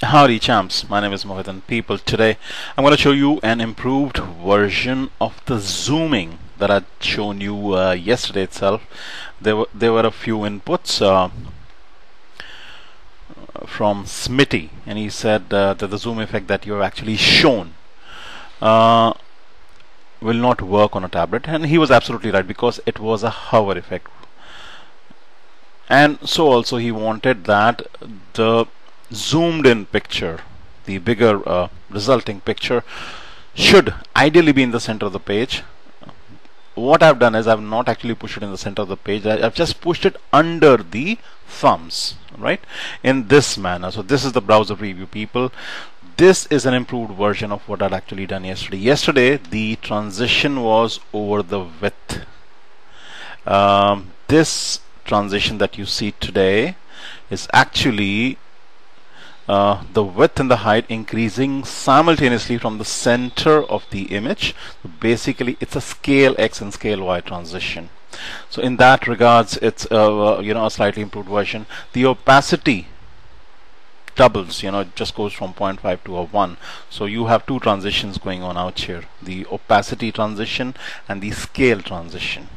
Howdy champs, my name is Mohit and people, today I'm going to show you an improved version of the zooming that I'd shown you yesterday itself. There were a few inputs from Smitty, and he said that the zoom effect that you have actually shown will not work on a tablet, and he was absolutely right because it was a hover effect. And so also he wanted that the zoomed in picture, the bigger resulting picture, should ideally be in the center of the page. What I've done is I've not actually pushed it in the center of the page. I've just pushed it under the thumbs, right, in this manner. So this is the browser preview, people. This is an improved version of what I'd actually done yesterday. Yesterday the transition was over the width. This transition that you see today is actually the width and the height increasing simultaneously from the center of the image. So basically it's a scale X and scale Y transition. So in that regards it's a slightly improved version. The opacity doubles, it just goes from 0.5 to a 1. So you have two transitions going on out here, the opacity transition and the scale transition.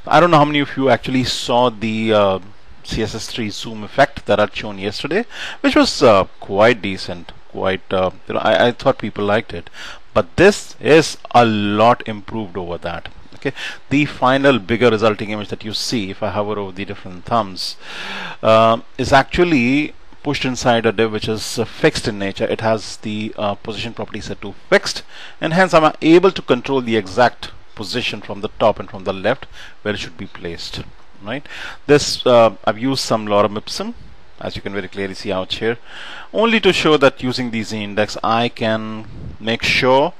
I don't know how many of you actually saw the CSS3 zoom effect that I'd shown yesterday, which was quite decent, quite I thought people liked it, but this is a lot improved over that. Okay, the final bigger resulting image that you see, if I hover over the different thumbs, is actually pushed inside a div which is fixed in nature. It has the position property set to fixed, and hence I'm able to control the exact position from the top and from the left where it should be placed. Right, this I've used some lorem ipsum, as you can very clearly see out here, only to show that using the Z index I can make sure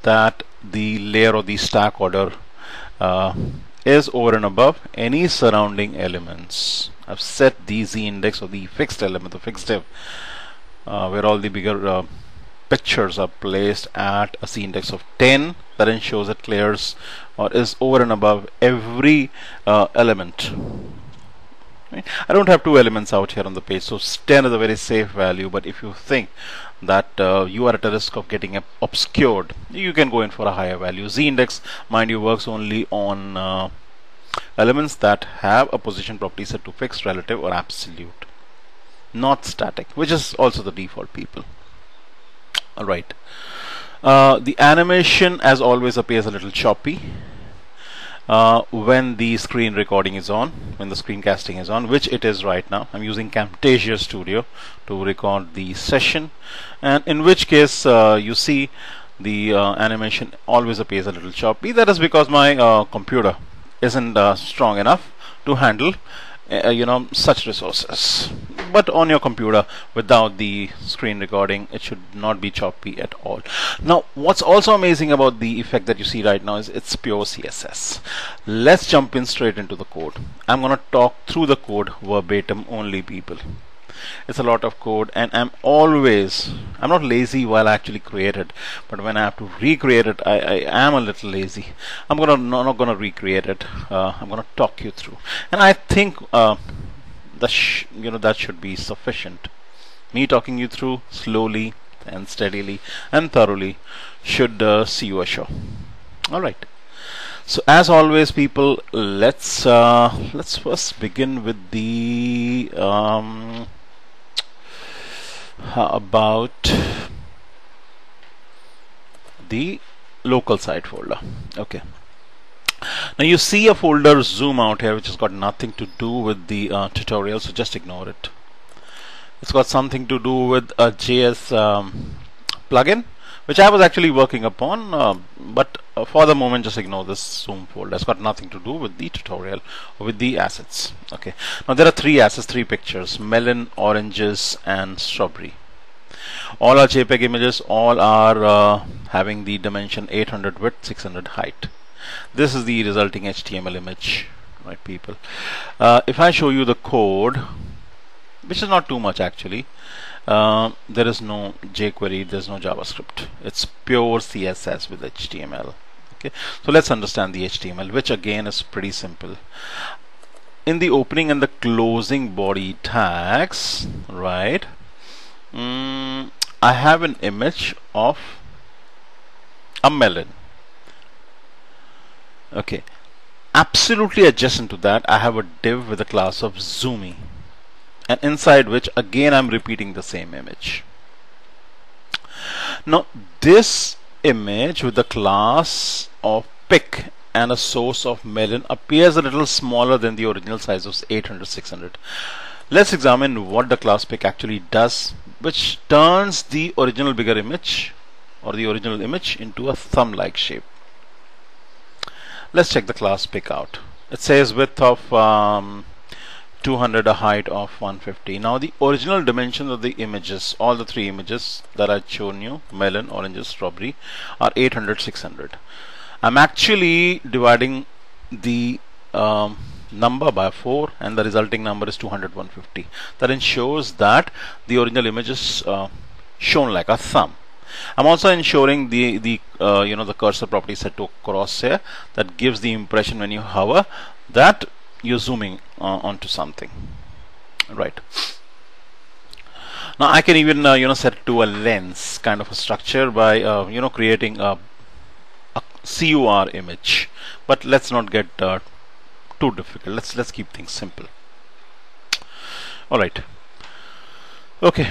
that the layer or the stack order is over and above any surrounding elements. I've set the Z index or the fixed element, the fixed div, where all the bigger pictures are placed at a Z index of 10. That ensures it clears or is over and above every element. Right? I don't have two elements out here on the page, so 10 is a very safe value, but if you think that you are at a risk of getting obscured, you can go in for a higher value. Z index, mind you, works only on elements that have a position property set to fixed, relative or absolute, not static, which is also the default, people. Alright. The animation as always appears a little choppy when the screen recording is on, when the screencasting is on, which it is right now. I'm using Camtasia Studio to record the session, and in which case you see the animation always appears a little choppy. That is because my computer isn't strong enough to handle such resources. But on your computer without the screen recording, it should not be choppy at all. Now what's also amazing about the effect that you see right now is it's pure CSS. Let's jump in straight into the code. I'm gonna talk through the code verbatim only, people. It's a lot of code, and I'm not lazy while I actually create it, but when I have to recreate it, I am a little lazy. I'm not gonna recreate it. I'm gonna talk you through, and I think that should be sufficient. Me talking you through slowly and steadily and thoroughly should see you ashore. All right. So as always, people, let's first begin with the about the local site folder. Okay. Now you see a folder zoom out here which has got nothing to do with the tutorial, so just ignore it. It's got something to do with a JS plugin which I was actually working upon, but for the moment just ignore this zoom folder. It's got nothing to do with the tutorial or with the assets. Okay. Now there are three assets, three pictures: melon, oranges and strawberry. All are JPEG images, all are having the dimension 800 width, 600 height. This is the resulting HTML image, right, people? If I show you the code, which is not too much actually, there is no JQuery, there's no JavaScript. It's pure CSS with HTML. Okay, so let's understand the HTML, which again is pretty simple. In the opening and the closing body tags, right, I have an image of a melon. Okay, absolutely adjacent to that I have a div with a class of zoomy, and inside which again I'm repeating the same image. Now this image with the class of pic and a source of melon appears a little smaller than the original size of 800/600. Let's examine what the class pic actually does, which turns the original bigger image or the original image into a thumb-like shape. Let's check the class pic out. It says width of 200, a height of 150. Now the original dimensions of the images, all the three images that I've shown you, melon, oranges, strawberry, are 800/600. I'm actually dividing the number by 4 and the resulting number is 200/150. That ensures that the original image is shown like a thumb. I'm also ensuring the cursor property set to crosshair. That gives the impression when you hover that you're zooming onto something, right? Now I can even set it to a lens kind of a structure by creating a CUR image, but let's not get too difficult. Let's keep things simple. All right. Okay,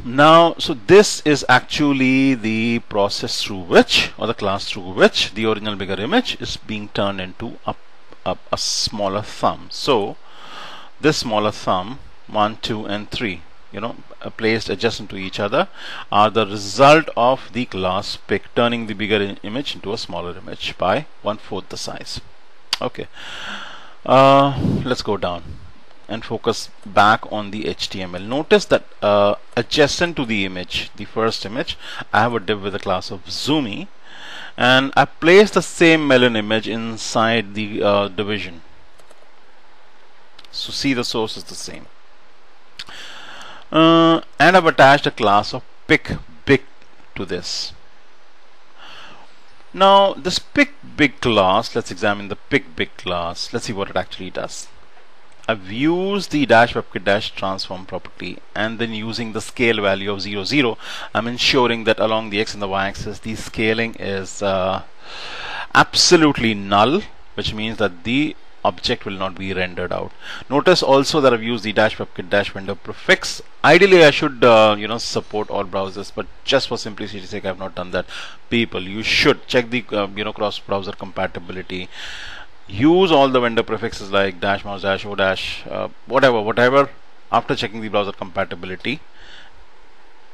now so this is actually the process through which, or the class through which, the original bigger image is being turned into a smaller thumb. So this smaller thumb, 1, 2 and 3, placed adjacent to each other, are the result of the class pic turning the bigger image into a smaller image by 1/4 the size. Okay, let's go down and focus back on the HTML. Notice that adjacent to the image, the first image, I have a div with a class of zoomy, and I place the same melon image inside the division. So see, the source is the same, and I've attached a class of pic big to this. Now this pic big class, let's examine the pic big class. Let's see what it actually does. I've used the -webkit -transform property, and then using the scale value of 0, 0, I'm ensuring that along the x and the y axis the scaling is absolutely null, which means that the object will not be rendered out. Notice also that I've used the -webkit -window prefix. Ideally I should support all browsers, but just for simplicity's sake I've not done that. People, you should check the cross browser compatibility. Use all the vendor prefixes like dash mouse dash o dash whatever after checking the browser compatibility,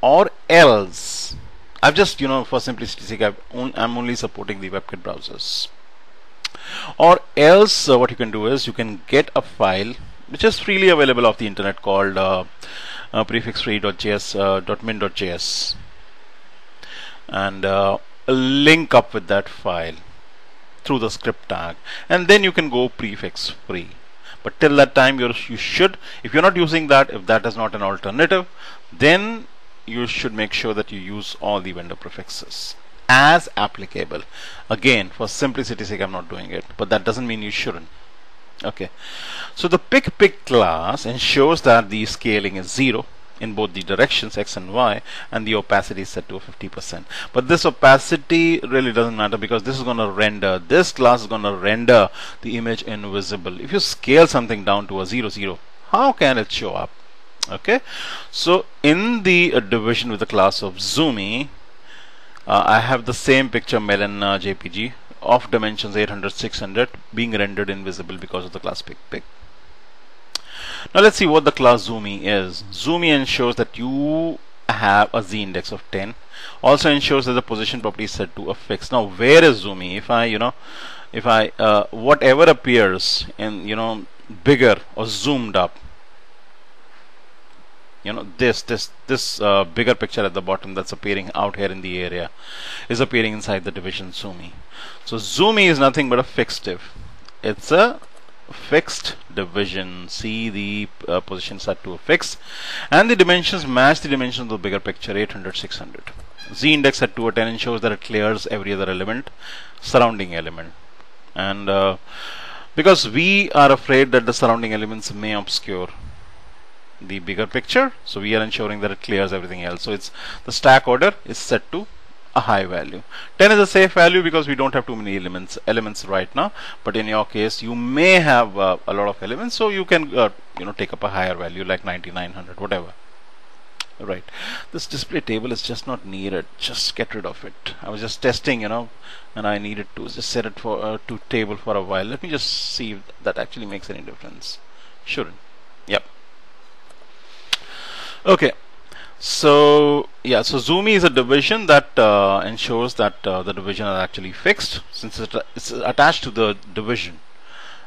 or else I've just for simplicity's sake I'm only supporting the WebKit browsers. Or else what you can do is you can get a file which is freely available off the internet called prefixfree.js.min.js, and link up with that file through the script tag, and then you can go prefix free. But till that time you should, if you're not using that, if that is not an alternative, then you should make sure that you use all the vendor prefixes as applicable. Again, for simplicity's sake I'm not doing it, but that doesn't mean you shouldn't. Okay, so the pic class ensures that the scaling is 0 in both the directions x and y, and the opacity is set to 50%. But this opacity really doesn't matter, because this is going to render, this class is going to render the image invisible. If you scale something down to a 0, 0, how can it show up? Okay, so in the division with the class of zoomy, I have the same picture melon JPG of dimensions 800/600 being rendered invisible because of the class pic. Now let's see what the class zoomy is. Zoomy ensures that you have a z index of 10. Also ensures that the position property is set to a fix. Now where is zoomy? If I whatever appears in bigger or zoomed up, this bigger picture at the bottom that's appearing out here in the area is appearing inside the division zoomy. So zoomy is nothing but a fixed div. It's a fixed division. See, the position set to a fix, and the dimensions match the dimensions of the bigger picture, 800/600. Z index set to a 10 ensures that it clears every other element, surrounding element, and because we are afraid that the surrounding elements may obscure the bigger picture, so we are ensuring that it clears everything else. So it's the stack order is set to a high value. 10 is a safe value because we don't have too many elements right now, but in your case you may have a lot of elements, so you can take up a higher value like 9900, whatever. Right, this display table is just not needed. Just get rid of it. I was just testing, and I needed to just set it for to table for a while. Let me just see if that actually makes any difference. Shouldn't. Yep. Okay. So yeah, so Zoomy is a division that ensures that the division are actually fixed, since it's attached to the division.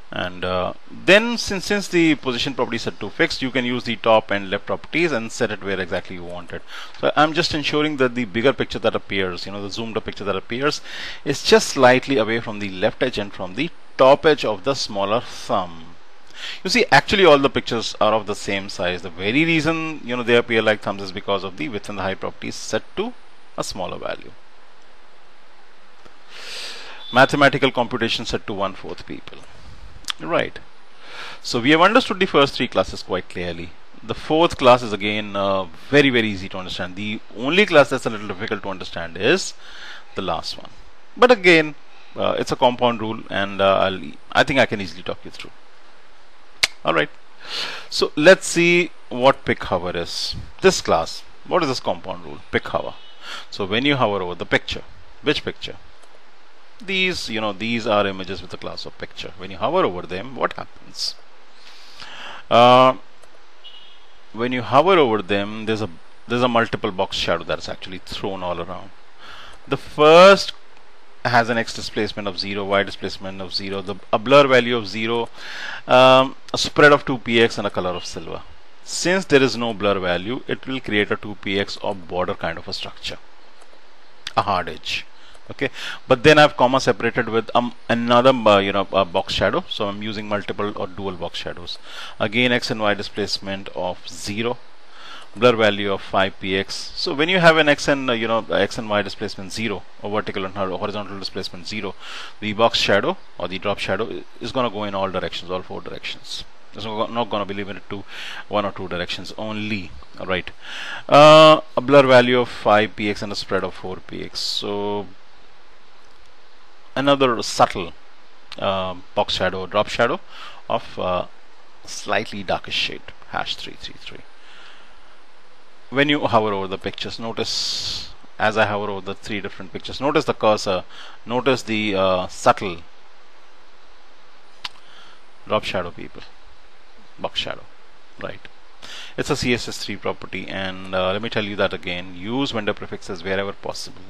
And then since the position property is set to fixed, you can use the top and left properties and set it where exactly you want it. So I'm just ensuring that the bigger picture that appears, the zoomed up picture that appears, is just slightly away from the left edge and from the top edge of the smaller thumb. You see, actually all the pictures are of the same size. The very reason they appear like thumbs is because of the width and the height properties set to a smaller value. Mathematical computation set to 1/4 people. Right. So we have understood the first three classes quite clearly. The fourth class is again very easy to understand. The only class that's a little difficult to understand is the last one. But again, it's a compound rule, and I think I can easily talk you through. Alright. So let's see what pick hover is. This class, what is this compound rule? Pick hover. So when you hover over the picture, which picture? These are images with the class of picture. When you hover over them, what happens? When you hover over them, there's a multiple box shadow that's actually thrown all around. The first has an x displacement of 0, y displacement of 0, a blur value of 0, a spread of 2px, and a color of silver. Since there is no blur value, it will create a 2px or border kind of a structure, a hard edge. Okay, but then I've comma separated with another a box shadow, so I'm using multiple or dual box shadows. Again, x and y displacement of 0, blur value of 5px. So when you have an x and x and y displacement 0, or vertical and horizontal displacement 0, the box shadow or the drop shadow is going to go in all directions, all 4 directions. It's not going to be limited to 1 or 2 directions only. Alright, a blur value of 5px and a spread of 4px. So another subtle box shadow or drop shadow of slightly darker shade, #333. When you hover over the pictures, notice as I hover over the 3 different pictures, notice the cursor, notice the subtle drop shadow, people, box shadow. Right, it's a CSS3 property, and let me tell you that again: use vendor prefixes wherever possible,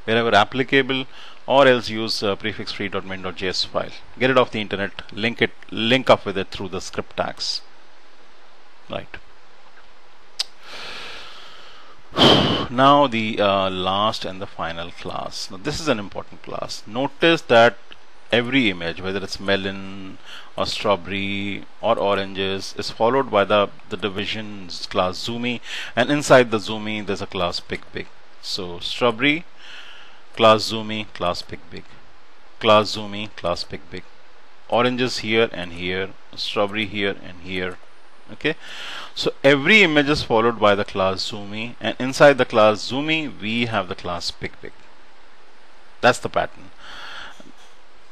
wherever applicable, or else use prefix free.min.js file. Get it off the internet, link up with it through the script tags. Right. Now the last and the final class. Now this is an important class. Notice that every image, whether it's melon or strawberry or oranges, is followed by the divisions class Zoomy, and inside the Zoomy there's a class pick. So strawberry, class Zoomy, class pick, class Zoomy, class pick. Oranges here and here, strawberry here and here. Okay, so every image is followed by the class Zoomy, and inside the class Zoomy we have the class pick. That's the pattern.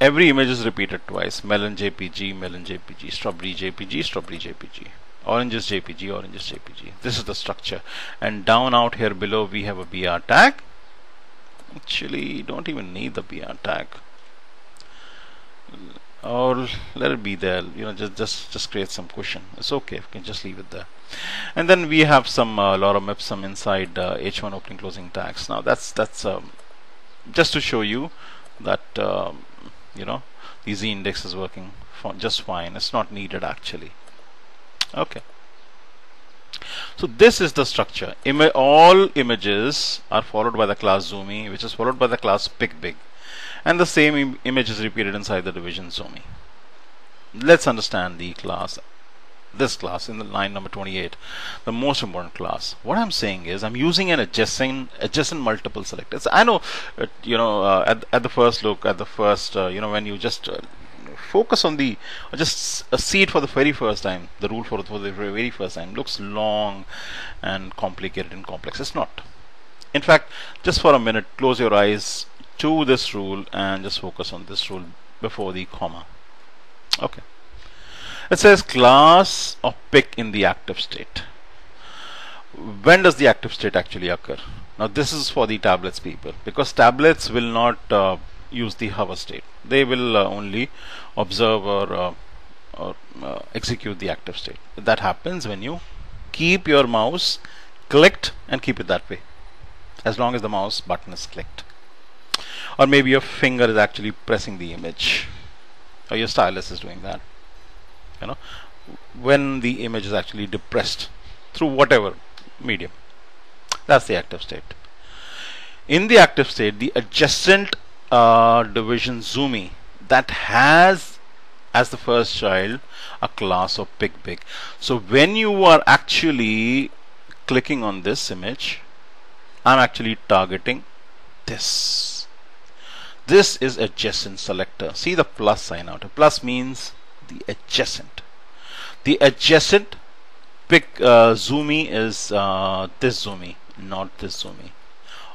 Every image is repeated twice: melon JPG, strawberry JPG, oranges JPG. This is the structure, and down out here below we have a BR tag. Actually, you don't even need the BR tag, or let it be there. Just create some cushion. It's okay, you can just leave it there. And then we have some lorem ipsum inside h1 opening closing tags. Now that's just to show you that the z index is working just fine. It's not needed actually. Okay. So this is the structure. All images are followed by the class Zoomy, which is followed by the class pick, and the same image is repeated inside the division Zoomy. Let's understand the class. This class in the line number 28, the most important class. What I'm saying is I'm using an adjacent multiple selectors. I know, at the first look, at the first, when you just focus on the, or just see it for the very first time, the rule for the very first time, looks long and complicated and complex. It's not. In fact, just for a minute, close your eyes to this rule and just focus on this rule before the comma. Okay. It says class of pick in the active state. When does the active state actually occur? Now this is for the tablets people, because tablets will not use the hover state. They will only observe or execute the active state. That happens when you keep your mouse clicked and keep it that way, as long as the mouse button is clicked, or maybe your finger is actually pressing the image, or your stylus is doing that. You know, when the image is actually depressed through whatever medium, that's the active state. In the active state, the adjacent division zoomy, that has as the first child a class of pick big. So when you are actually clicking on this image, I'm actually targeting this. This is adjacent selector. See the plus sign out. A plus means the adjacent. The adjacent pick zoomy is this zoomy, not this zoomy,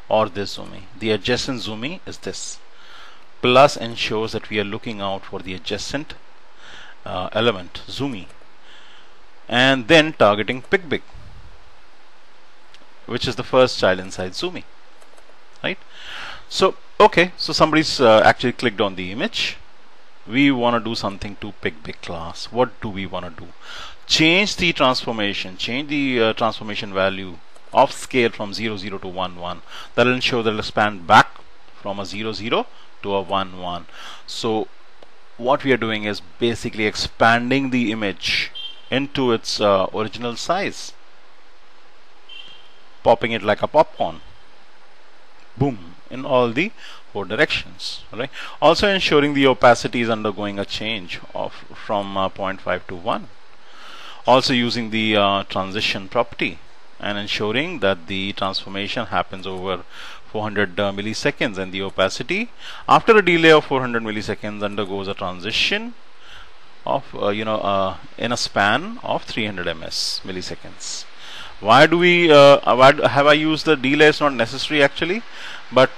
or this zoomy. The adjacent zoomy is this. Plus ensures that we are looking out for the adjacent element zoomy, and then targeting pick big, which is the first child inside zoomy, right? So okay, so somebody's actually clicked on the image. We want to do something to pick big class. What do we want to do? Change the transformation, change the transformation value of scale from 0 0 to 1 1. That will ensure that it will span back from a 0 0 to a 1 1. So what we are doing is basically expanding the image into its original size, popping it like a popcorn, boom, in all the 4 directions. Right? Also ensuring the opacity is undergoing a change of from 0.5 to 1. Also using the transition property and ensuring that the transformation happens over 400 milliseconds, and the opacity after a delay of 400 milliseconds undergoes a transition of in a span of 300 milliseconds. Why do we why have I used the delay? It's not necessary actually, but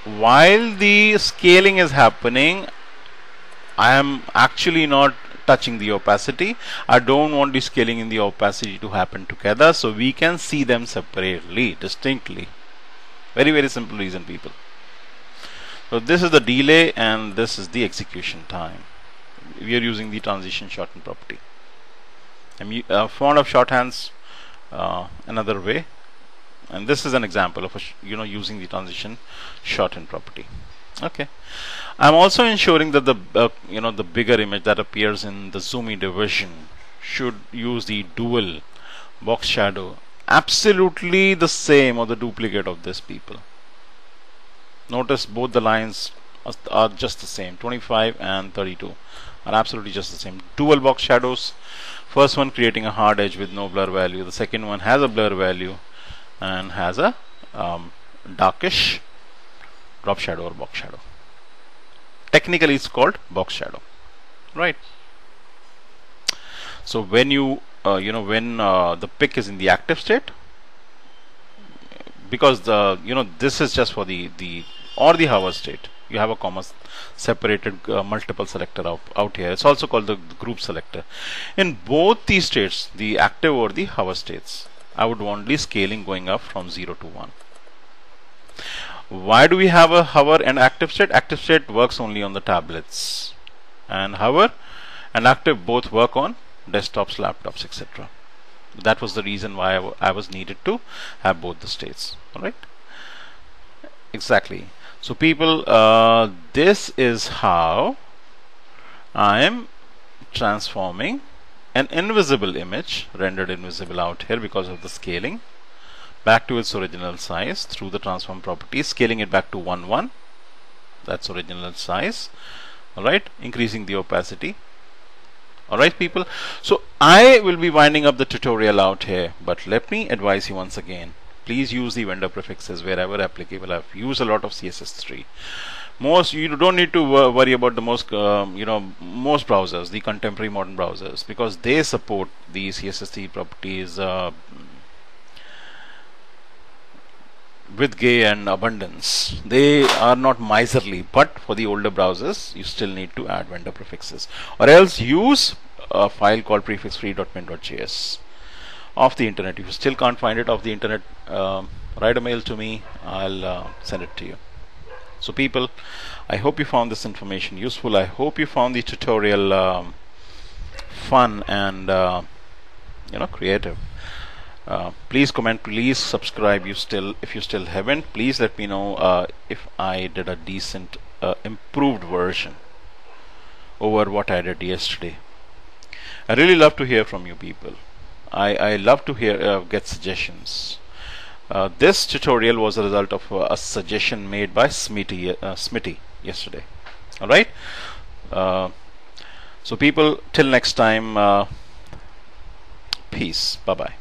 while the scaling is happening, I am actually not touching the opacity. I don't want the scaling and the opacity to happen together, so we can see them separately, distinctly. Very, very simple reason, people. So this is the delay and this is the execution time. We are using the transition shorten property. I'm fond of shorthands another way, and this is an example of using the transition shorten property. Okay, I'm also ensuring that the the bigger image that appears in the zoomy division should use the dual box shadow, absolutely the same or the duplicate of this, people. Notice both the lines are just the same. 25 and 32 are absolutely just the same. Dual box shadows. First one creating a hard edge with no blur value. The second one has a blur value and has a darkish drop shadow or box shadow. Technically it's called box shadow, right? So when you when the pick is in the active state, because the this is just for the hover state, you have a comma separated multiple selector out here. It's also called the group selector. In both these states, the active or the hover states, I would want the scaling going up from 0 to 1. Why do we have a hover and active state? Active state works only on the tablets, and hover and active both work on desktops, laptops, etc. That was the reason why I was needed to have both the states. All right, exactly. So people, this is how I am transforming an invisible image, rendered invisible out here because of the scaling, back to its original size through the transform property, scaling it back to 1 1. That's original size. All right, increasing the opacity. All right, people. So I will be winding up the tutorial out here, but let me advise you once again. Please use the vendor prefixes wherever applicable. I've used a lot of CSS3, You don't need to worry about the most most browsers, the contemporary modern browsers, because they support the CSS3 properties with gay and abundance. They are not miserly, but for the older browsers you still need to add vendor prefixes, or else use a file called prefixfree.min.js off the internet. If you still can't find it off the internet, write a mail to me, I'll send it to you. So people, I hope you found this information useful. I hope you found the tutorial fun and creative. Please comment, please subscribe if you still haven't. Please let me know if I did a decent improved version over what I did yesterday. I really love to hear from you people. I love to get suggestions. This tutorial was a result of a suggestion made by Smitty yesterday. Alright? So people, till next time, peace. Bye bye.